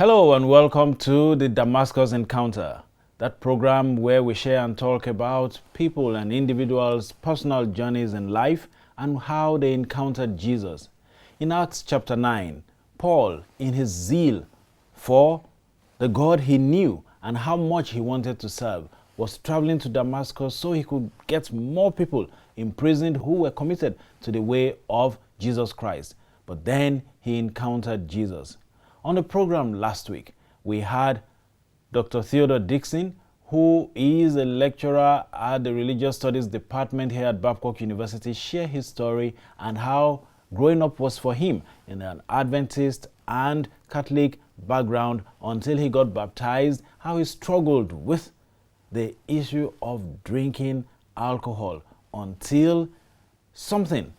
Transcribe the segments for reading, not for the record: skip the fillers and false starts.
Hello and welcome to the Damascus Encounter, that program where we share and talk about people and individuals' personal journeys in life and how they encountered Jesus. In Acts chapter 9, Paul, in his zeal for the God he knew and how much he wanted to serve, was traveling to Damascus so he could get more people imprisoned who were committed to the way of Jesus Christ. But then he encountered Jesus. On the program last week, we had Dr. Theodore Dickson, who is a lecturer at the Religious Studies Department here at Babcock University, share his story and how growing up was for him in an Adventist and Catholic background until he got baptized, how he struggled with the issue of drinking alcohol until something,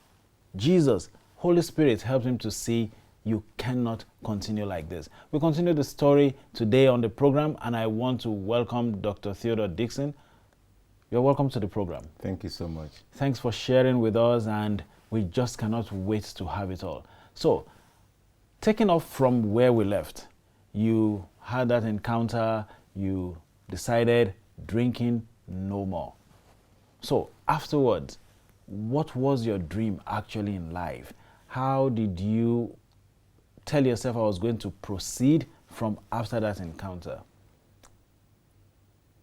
Jesus, Holy Spirit, helped him to see you cannot continue like this. We continue the story today on the program, and I want to welcome Dr. Theodore Dickson. You're welcome to the program. Thank you so much. Thanks for sharing with us, and we just cannot wait to have it all. So, taking off from where we left, you had that encounter, you decided drinking no more. So, afterwards, what was your dream actually in life? How did you tell yourself I was going to proceed from after that encounter?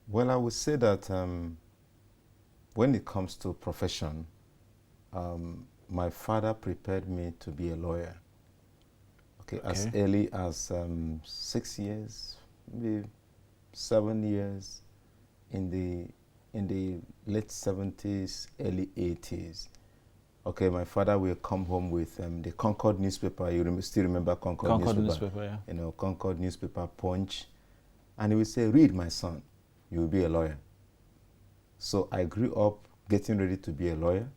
Well, I would say that when it comes to profession, my father prepared me to be a lawyer. Okay. As early as 6 years, maybe 7 years, in the late 70s, early 80s. Okay, my father will come home with the Concord newspaper. You still remember Concord newspaper? Yeah. You know, Concord newspaper, Punch. And he would say, "Read, my son, you will be a lawyer." So I grew up getting ready to be a lawyer.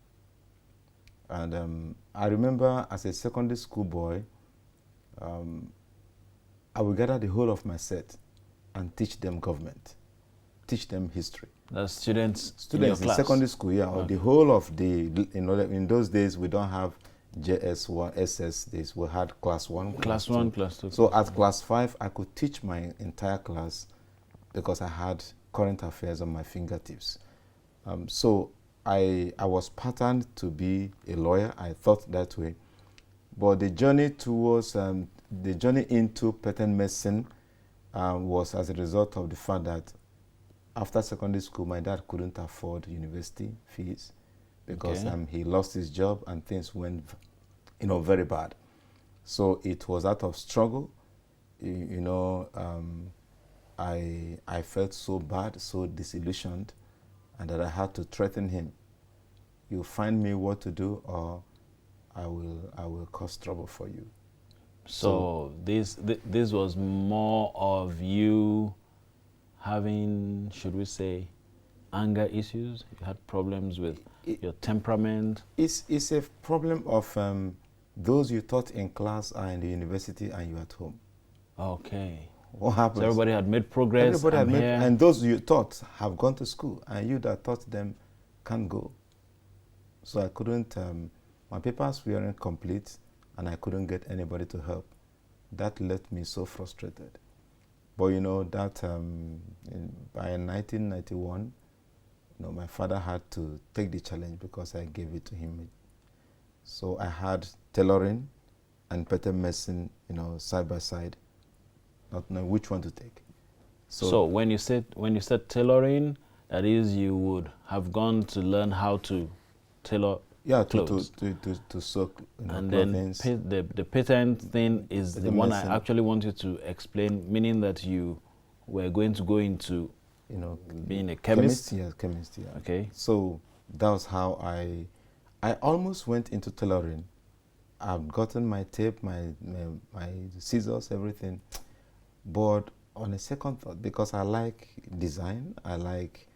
And I remember as a secondary school boy, I would gather the whole of my set and teach them government, teach them history. The students in class. Secondary school, yeah, or the whole of the, in those days we don't have JS1, SS days, we had class 1, Class 1, class 2. So at class 5, I could teach my entire class because I had current affairs on my fingertips. So I was patterned to be a lawyer. I thought that way. But the journey towards, the journey into patent medicine was as a result of the fact that after secondary school, my dad couldn't afford university fees because he lost his job and things went, very bad. So it was out of struggle. I felt so bad, so disillusioned, and that I had to threaten him. You find me what to do, or I will cause trouble for you. So this was more of you having, should we say, anger issues? You had problems with your temperament? It's a problem of those you taught in class are in the university and you at home. Okay. What happens? So everybody had made progress. Everybody had made, and those you taught have gone to school, and you that taught them can't go. So I couldn't, my papers weren't complete, and I couldn't get anybody to help. That left me so frustrated. But that by 1991, my father had to take the challenge because I gave it to him. So I had tailoring and patent medicine, side by side, not knowing which one to take. So when you said tailoring, that is, you would have gone to learn how to tailor. Yeah, to sew, and clothings. then the patent thing is the one I actually want you to explain, meaning that you were going to go into, being a chemist. Chemist, yeah. Okay. So that was how I almost went into tailoring. I've gotten my tape, my scissors, everything. But on a second thought, because I like design, I like,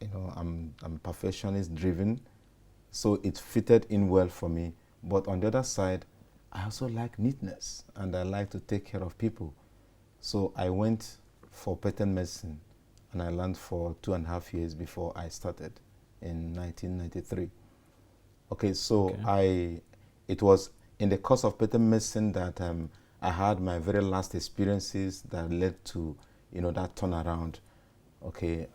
I'm perfectionist driven. So it fitted in well for me. But on the other side, I also like neatness and I like to take care of people. So I went for patent medicine and I learned for 2.5 years before I started in 1993. Okay, so it was in the course of patent medicine that I had my very last experiences that led to, that turnaround, okay,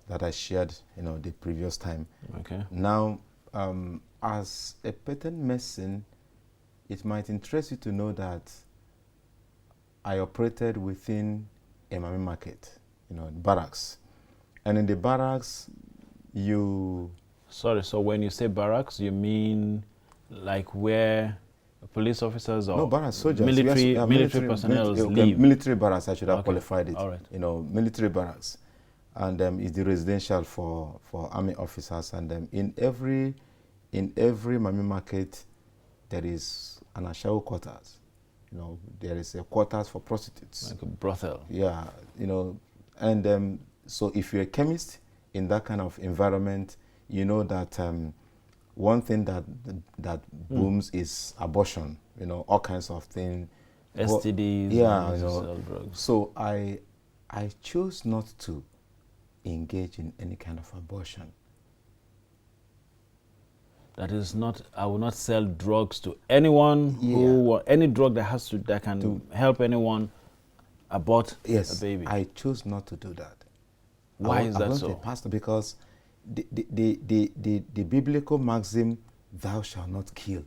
that I shared, the previous time. Okay. Now, as a patent medicine, it might interest you to know that I operated within a Mami market, barracks. And in the barracks, you... Sorry, so when you say barracks, you mean like where police officers or No, barracks, soldiers. military personnel live? Military barracks, I should have Okay. qualified it. All right. Military barracks. And it's the residential for army officers. And in every Mami market, there is an Ashawo quarters. There is a quarters for prostitutes. Like a brothel. Yeah, and so if you're a chemist in that kind of environment, you know that one thing that booms is abortion. All kinds of things. STDs. Yeah, sell drugs. So I chose not to engage in any kind of abortion. That is not. I will not sell drugs to anyone who any drug that can help anyone abort a baby. I chose not to do that. Why is that so? I'm not a pastor because the biblical maxim, "Thou shalt not kill,"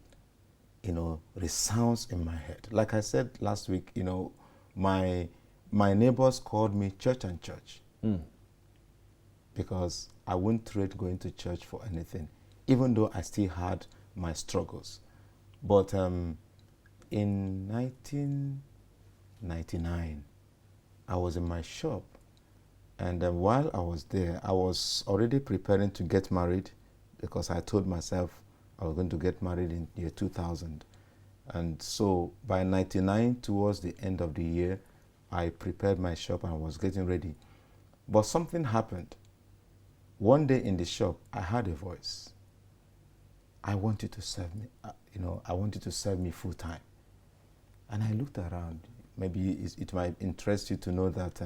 resounds in my head. Like I said last week, my neighbors called me church and church because I wouldn't trade going to church for anything, even though I still had my struggles. But in 1999, I was in my shop, and while I was there, I was already preparing to get married because I told myself I was going to get married in year 2000. And so by 99, towards the end of the year, I prepared my shop and I was getting ready. But something happened. One day in the shop, I heard a voice. I want you to serve me, I want you to serve me full time. And I looked around. Maybe it might interest you to know that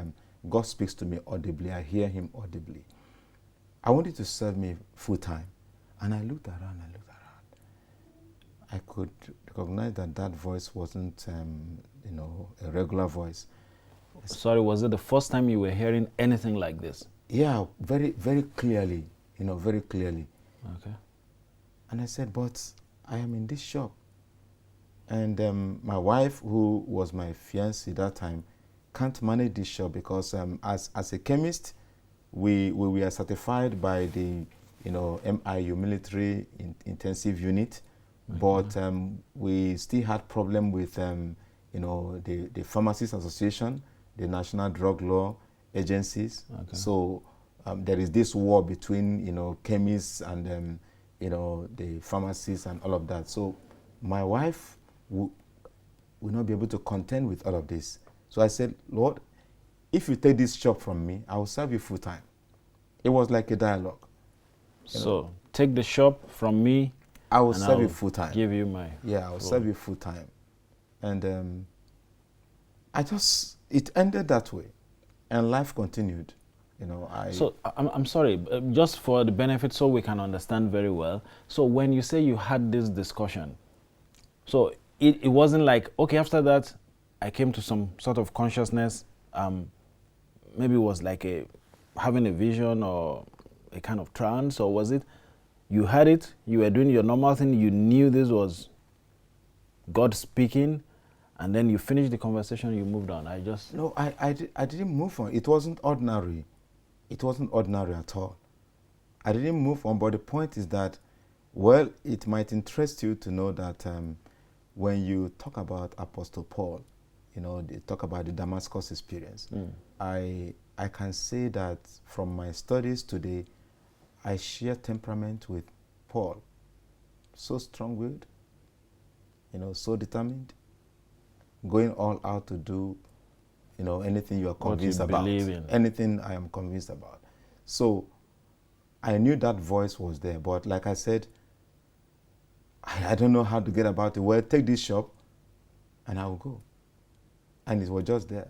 God speaks to me audibly. I hear him audibly. I want you to serve me full time. And I looked around. I could recognize that voice wasn't, a regular voice. Sorry, was it the first time you were hearing anything like this? Yeah, very, very clearly, very clearly. Okay. And I said, but I am in this shop. And my wife, who was my fiancée that time, can't manage this shop because as a chemist, we were certified by the, MIU, Military Intensive Unit. But we still had problem with, the Pharmacists Association, the National Drug Law Agencies. Okay. So there is this war between, chemists and, the pharmacists and all of that. So my wife will not be able to contend with all of this. So I said, Lord, if you take this shop from me, I will serve you full time. It was like a dialogue. So take the shop from me. I will serve you full time. Give you my I will serve you full time. And it ended that way. And life continued. So I'm sorry, just for the benefit so we can understand very well. So when you say you had this discussion, so it wasn't like, okay, after that, I came to some sort of consciousness, maybe it was like having a vision or a kind of trance, or was it, you had it, you were doing your normal thing, you knew this was God speaking, and then you finished the conversation, you moved on? No, I didn't move on. It wasn't ordinary. It wasn't ordinary at all. I didn't move on, but the point is that, well, it might interest you to know that when you talk about Apostle Paul, they talk about the Damascus experience. I can say that from my studies today, I share temperament with Paul. So strong-willed, so determined, going all out to do, anything you are convinced about. Anything I am convinced about. So I knew that voice was there, but like I said, I don't know how to get about it. Well, take this shop and I will go. And it was just there.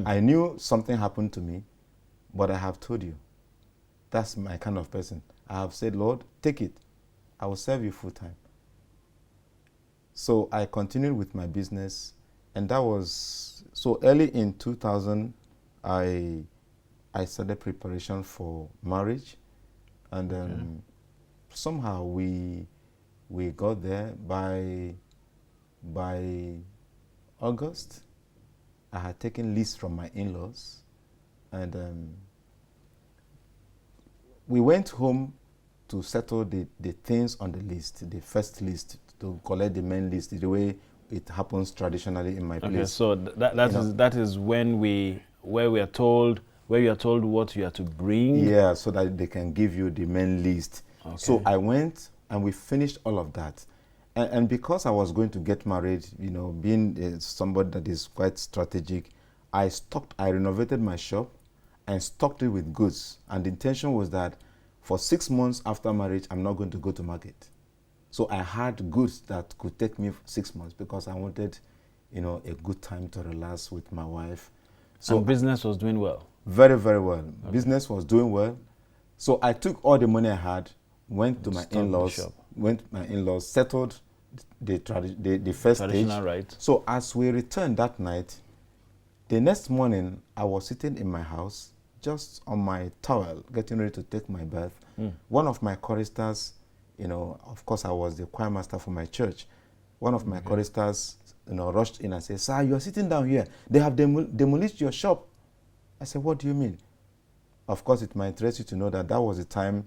I knew something happened to me, but I have told you. That's my kind of person. I have said, Lord, take it. I will serve you full time. So I continued with my business, and that was so early in 2000. I started preparation for marriage, and somehow we got there by August. I had taken lease from my in-laws, and we went home to settle the things on the list, the first list, to collect the main list, the way it happens traditionally in my place. Okay, so that is when you are told what you are to bring. Yeah, so that they can give you the main list. Okay. So I went and we finished all of that. And because I was going to get married, being somebody that is quite strategic, I renovated my shop and stocked it with goods. And the intention was that for 6 months after marriage, I'm not going to go to market. So I had goods that could take me 6 months because I wanted, a good time to relax with my wife. So business was doing well? Very, very well. Okay. Business was doing well. So I took all the money I had, went to my in-laws, settled the first stage. Right. So as we returned that night, the next morning, I was sitting in my house, just on my towel, getting ready to take my bath. One of my choristers, of course I was the choir master for my church. One of my choristers, rushed in and said, "Sir, you are sitting down here. They have demolished your shop." I said, "What do you mean?" Of course, it might interest you to know that was the time,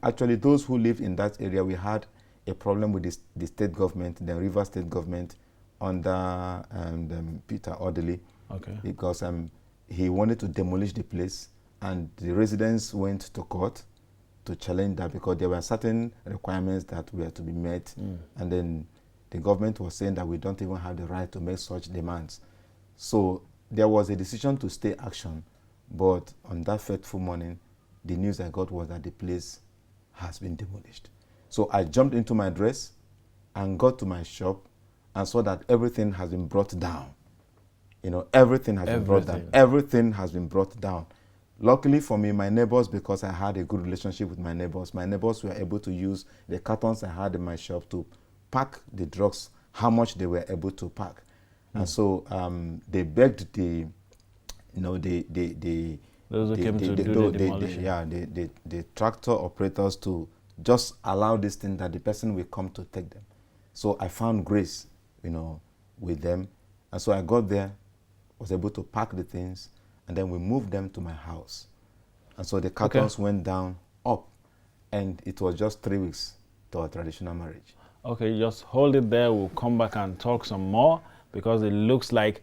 actually those who live in that area, we had a problem with the state government, the River State government, under Peter Orderly. Okay. Because he wanted to demolish the place, and the residents went to court to challenge that because there were certain requirements that were to be met, and then the government was saying that we don't even have the right to make such demands. So there was a decision to stay action, but on that fateful morning, the news I got was that the place has been demolished. So I jumped into my dress and got to my shop and saw that everything has been brought down. Everything has been brought down. Everything has been brought down. Luckily for me, my neighbors, because I had a good relationship with my neighbors were able to use the cartons I had in my shop to pack the drugs, how much they were able to pack. And so they begged the tractor operators to just allow this thing, that the person will come to take them. So I found grace, with them. And so I got there, was able to pack the things, and then we moved them to my house. And so the cartons went down, up, and it was just 3 weeks to our traditional marriage. Okay, just hold it there. We'll come back and talk some more, because it looks like,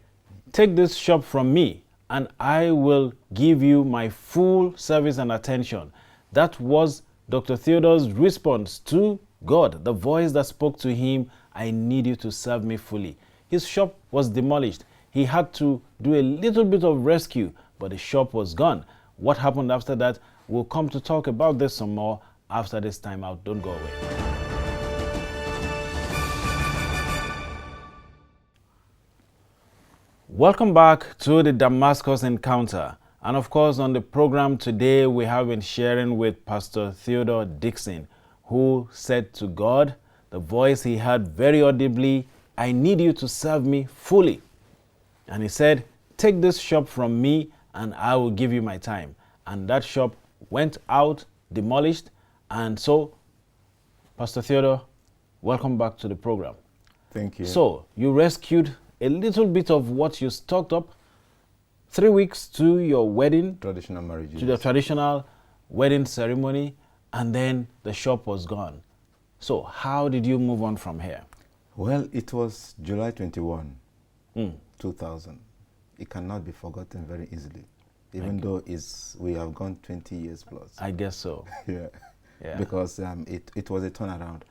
take this shop from me and I will give you my full service and attention. That was Dr. Theodore's response to God, the voice that spoke to him, "I need you to serve me fully." His shop was demolished. He had to do a little bit of rescue, but the shop was gone. What happened after that? We'll come to talk about this some more after this time out. Don't go away. Welcome back to the Damascus Encounter. And of course, on the program today, we have been sharing with Pastor Theodore Dickson, who said to God, the voice he heard very audibly, "I need you to serve me fully." And he said, "Take this shop from me and I will give you my time." And that shop went out, demolished. And so, Pastor Theodore, welcome back to the program. Thank you. So, you rescued a little bit of what you stocked up 3 weeks to your wedding, traditional marriage, to the traditional wedding ceremony, and then the shop was gone. So how did you move on from here? Well, it was July 21, 2000. It cannot be forgotten very easily, even though we have gone 20 years plus. I guess so. Yeah. Because it was a turnaround.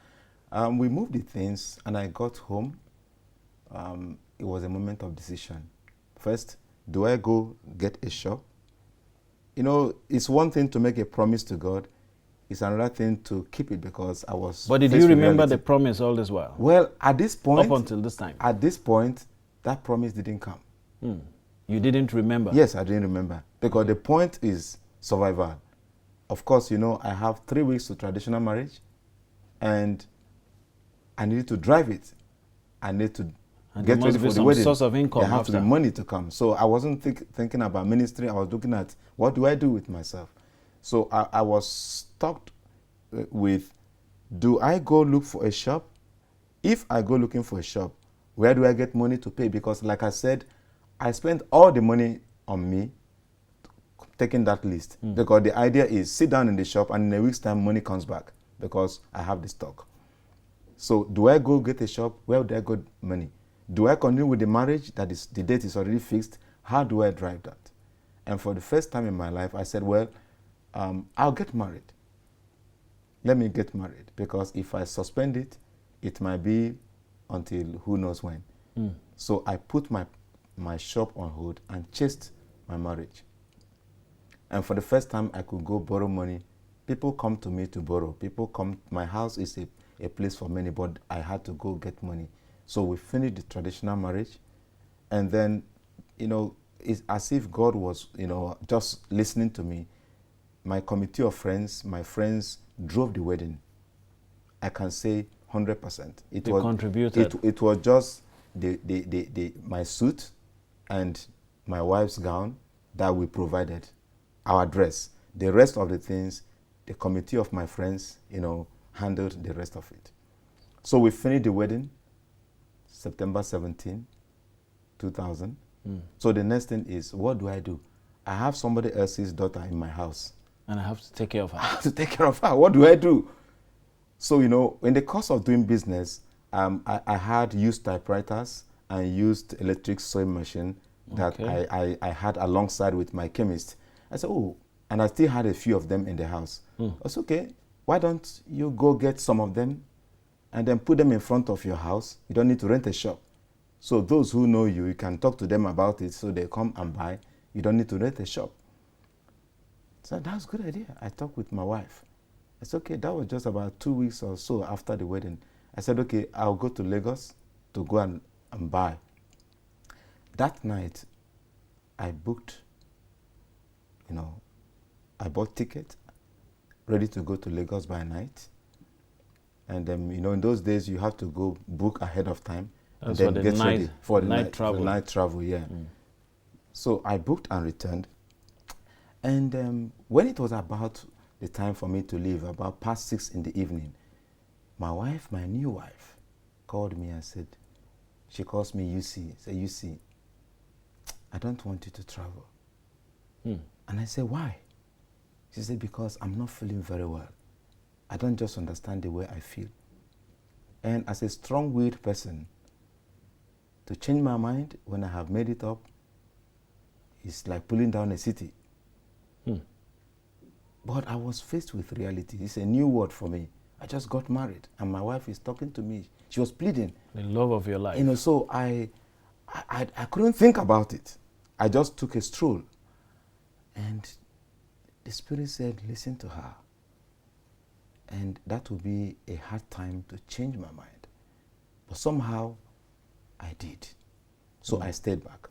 We moved the things, and I got home. It was a moment of decision. First, do I go get a shop? It's one thing to make a promise to God. It's another thing to keep it, because I was... But did you remember the promise all this while? Well, at this point... Up until this time? At this point, that promise didn't come. You didn't remember? Yes, I didn't remember. Because the point is survival. Of course, I have 3 weeks to traditional marriage, and I needed to drive it. I need to And get there ready must be for the some wedding. source of income There has to be after. money to come. So I wasn't thinking about ministry. I was looking at what do I do with myself. So I was stuck with, do I go look for a shop? If I go looking for a shop, where do I get money to pay? Because like I said, I spent all the money on me taking that list. Because the idea is sit down in the shop and in a week's time money comes back because I have the stock. So do I go get a shop? Where do I get money? Do I continue with the marriage that is the date is already fixed? How do I drive that? And for the first time in my life, I said, well, I'll get married. Let me get married, because if I suspend it, it might be until who knows when. So I put my shop on hold and chased my marriage. And for the first time, I could go borrow money. People come to me to borrow. People come. My house is a place for many, but I had to go get money. So we finished the traditional marriage. And then, it's as if God was, just listening to me. My committee of friends, my friends drove the wedding. I can say 100%. They contributed. It was just my suit and my wife's gown that we provided, our dress. The rest of the things, the committee of my friends, handled the rest of it. So we finished the wedding September 17, 2000. So the next thing is, what do I do? I have somebody else's daughter in my house. And I have to take care of her. I have to take care of her. What do I do? So, in the course of doing business, I had used typewriters and used electric sewing machine that I had alongside with my chemist. I said, and I still had a few of them in the house. I said, okay, why don't you go get some of them and then put them in front of your house? You don't need to rent a shop. So those who know you, you can talk to them about it so they come and buy. You don't need to rent a shop. So that's a good idea. I talked with my wife. I said, okay, that was just about 2 weeks or so after the wedding. I said, okay, I'll go to Lagos to go and buy. That night, I booked, I bought ticket, ready to go to Lagos by night. And then, in those days, you have to go book ahead of time. That's and then for the get night, ready for the night travel. For the night travel, yeah. So I booked and returned. And when it was about the time for me to leave, about past 6 in the evening, my new wife, called me and said, she calls me UC, say, UC, I don't want you to travel. And I said, why? She said, because I'm not feeling very well. I don't just understand the way I feel. And as a strong-willed person, to change my mind when I have made it up, it's like pulling down a city. But I was faced with reality. It's a new word for me. I just got married, and my wife is talking to me. She was pleading. The love of your life. So I couldn't think about it. I just took a stroll. And the Spirit said, listen to her. And that would be a hard time to change my mind. But somehow, I did. So I stayed back.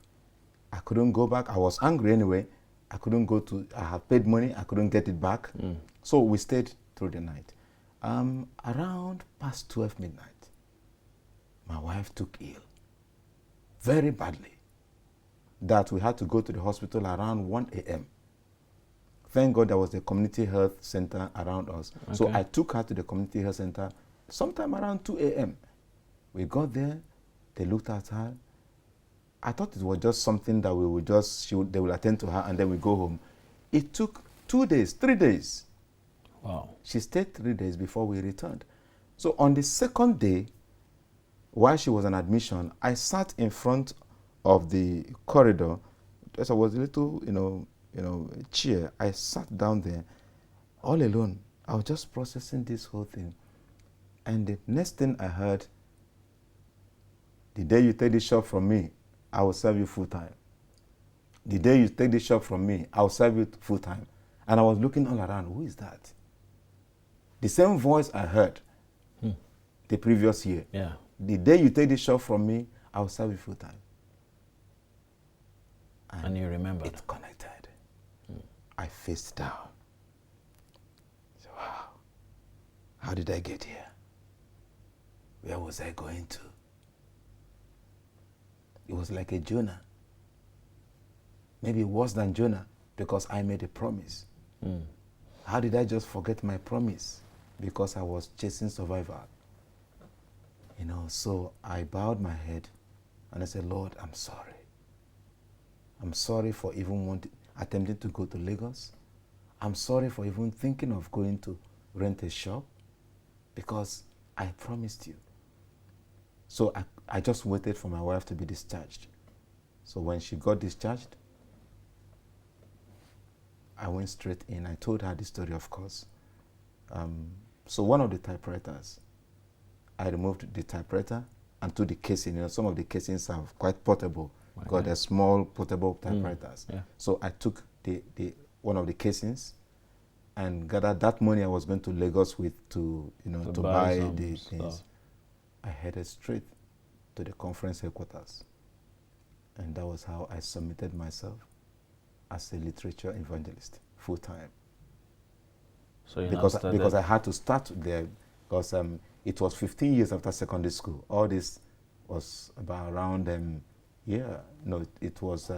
I couldn't go back. I was angry anyway. I couldn't I have paid money. I couldn't get it back. So we stayed through the night. Around past 12 midnight, my wife took ill. Very badly. That we had to go to the hospital around 1 a.m. Thank God there was a community health center around us. Okay. So I took her to the community health center sometime around 2 a.m. We got there. They looked at her. I thought it was just something that they will attend to her and then we go home. It took 2 days, 3 days. Wow. She stayed 3 days before we returned. So on the second day, while she was on admission, I sat in front of the corridor. There was a little, chair. I sat down there all alone. I was just processing this whole thing. And the next thing I heard, the day you take this shop from me, I will serve you full time. The day you take this shop from me, I will serve you full time. And I was looking all around, who is that? The same voice I heard the previous year. Yeah. The day you take this shop from me, I will serve you full time. And you remember. It connected. I faced down. So, wow, how did I get here? Where was I going to? it was like a Jonah. Maybe worse than Jonah, because I made a promise. How did I just forget my promise? Because I was chasing survival. You know, so I bowed my head and I said, Lord, I'm sorry. I'm sorry for even attempting to go to Lagos. I'm sorry for even thinking of going to rent a shop, because I promised you. So I just waited for my wife to be discharged. So when she got discharged, I went straight in. I told her the story, of course. So one of the typewriters, I removed the typewriter and took the casing. You know, some of the casings are quite portable. Got a small portable typewriters. Yeah. So I took the one of the casings and gathered that money I was going to Lagos with to buy the things. I headed straight to the conference headquarters, and that was how I submitted myself as a literature evangelist full time. So because I had to start there, because it was 15 years after secondary school. All this was about around it was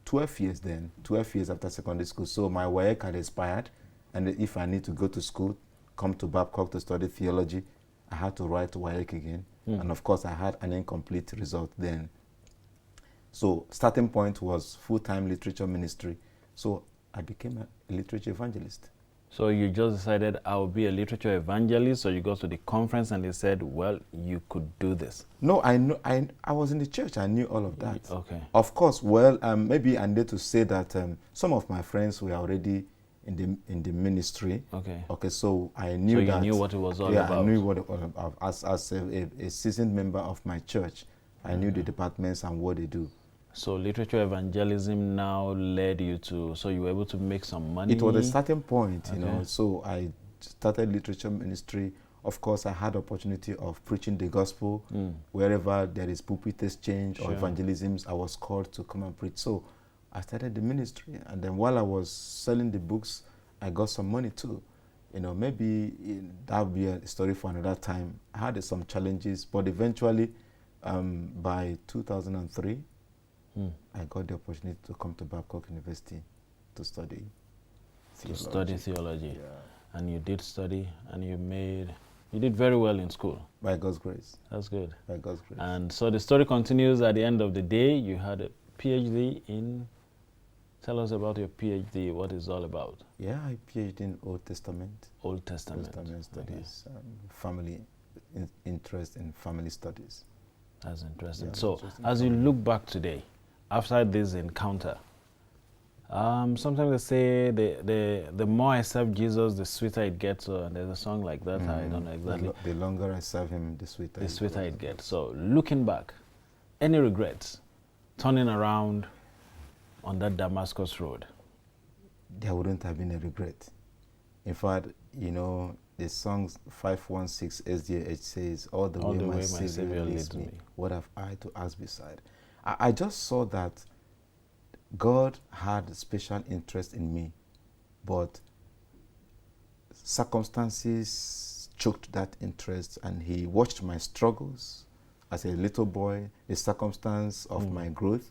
12 years then, 12 years after secondary school. So my WAEC had expired, and if I need to go to school, come to Babcock to study theology, I had to write WAEC again. And of course I had an incomplete result then. So starting point was full-time literature ministry. So I became a literature evangelist. So you just decided I will be a literature evangelist, so you go to the conference and they said, well, you could do this. No, I was in the church. I knew all of that. Okay. Of course, well, maybe I need to say that some of my friends were already in the ministry. Okay. Okay, so I knew that. So you knew what it was all about. Yeah, I knew what it was about. As a seasoned member of my church, I knew the departments and what they do. So literature evangelism now led you to, so you were able to make some money? It was a starting point, you know. So I started literature ministry. Of course, I had opportunity of preaching the gospel. Wherever there is pulpit exchange or evangelisms, I was called to come and preach. So I started the ministry. And then while I was selling the books, I got some money too. You know, maybe that would be a story for another time. I had some challenges, but eventually, by 2003, I got the opportunity to come to Babcock University to study theology. Yeah. And you did study, and you did very well in school. By God's grace. That's good. By God's grace. And so the story continues. At the end of the day, you had a PhD in, tell us about your PhD, what it's all about. Yeah, I PhD in Old Testament. Old Testament. Studies, family, interest in family studies. That's interesting. Yeah, so as you look back today, after this encounter, sometimes they say the more I serve Jesus, the sweeter it gets. So there's a song like that. I don't know exactly. The longer I serve him, the sweeter it gets. So looking back, any regrets turning around on that Damascus road? There wouldn't have been a regret. In fact, you know, the song 516 SDH says, all the way my Savior leads me, what have I to ask beside? I just saw that God had a special interest in me, but circumstances choked that interest, and he watched my struggles as a little boy, the circumstance of my growth,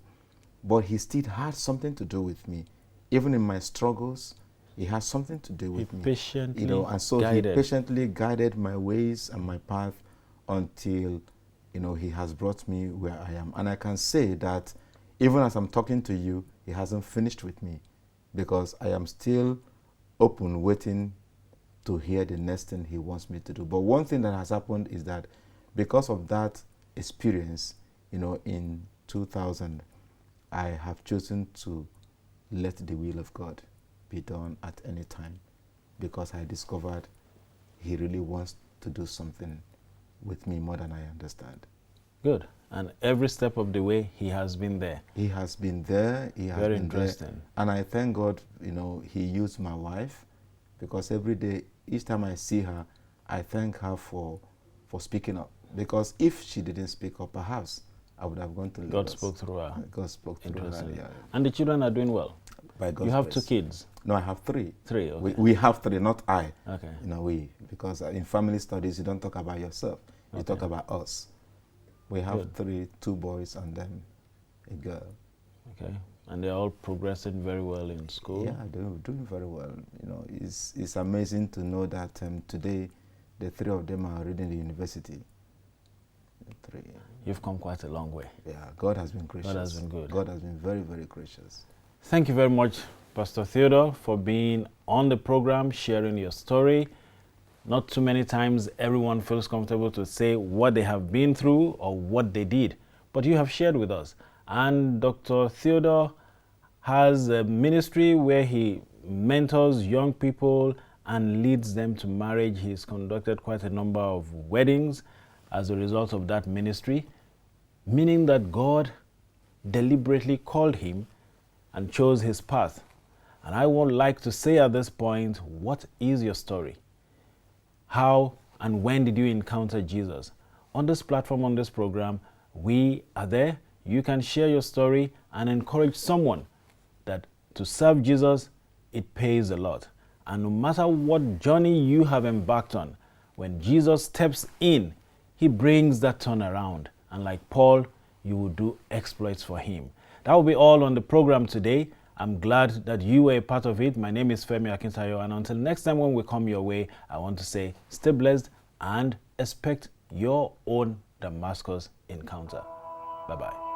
but he still had something to do with me. Even in my struggles, he has something to do with me. Patiently, you know, and so he patiently guided my ways and my path until, you know, he has brought me where I am. And I can say that even as I'm talking to you, he hasn't finished with me, because I am still open, waiting to hear the next thing he wants me to do. But one thing that has happened is that because of that experience, you know, in 2000, I have chosen to let the will of God be done at any time, because I discovered he really wants to do something with me more than I understand. Good. And every step of the way, he has been there. He has been there. He has Very been interesting. There. And I thank God, you know, he used my wife, because every day, each time I see her, I thank her for speaking up. Because if she didn't speak up, perhaps I would have gone to Lagos. God spoke through her. God spoke through her. Yeah. And the children are doing well? By God's You have grace. 2 kids? No, I have 3. 3, okay. We have 3, not I. Okay. You know, because in family studies, you don't talk about yourself. You talk about us. We have 2 boys and then a girl. Okay. And they're all progressing very well in school? Yeah, they're doing very well. You know, it's amazing to know that today the three of them are already in the university. The three. You've come quite a long way. Yeah, God has been gracious. God has been good. God has been very, very gracious. Thank you very much, Pastor Theodore, for being on the program, sharing your story. Not too many times everyone feels comfortable to say what they have been through or what they did, but you have shared with us. And Dr. Theodore has a ministry where he mentors young people and leads them to marriage. He's conducted quite a number of weddings as a result of that ministry, meaning that God deliberately called him and chose his path. And I would like to say at this point, what is your story? How and when did you encounter Jesus? On this platform, on this program, we are there. You can share your story and encourage someone that to serve Jesus, it pays a lot. And no matter what journey you have embarked on, when Jesus steps in, he brings that turnaround. And like Paul, you will do exploits for him. That will be all on the program today. I'm glad that you were a part of it. My name is Femi Akintayo, and until next time when we come your way, I want to say stay blessed and expect your own Damascus encounter. Bye-bye.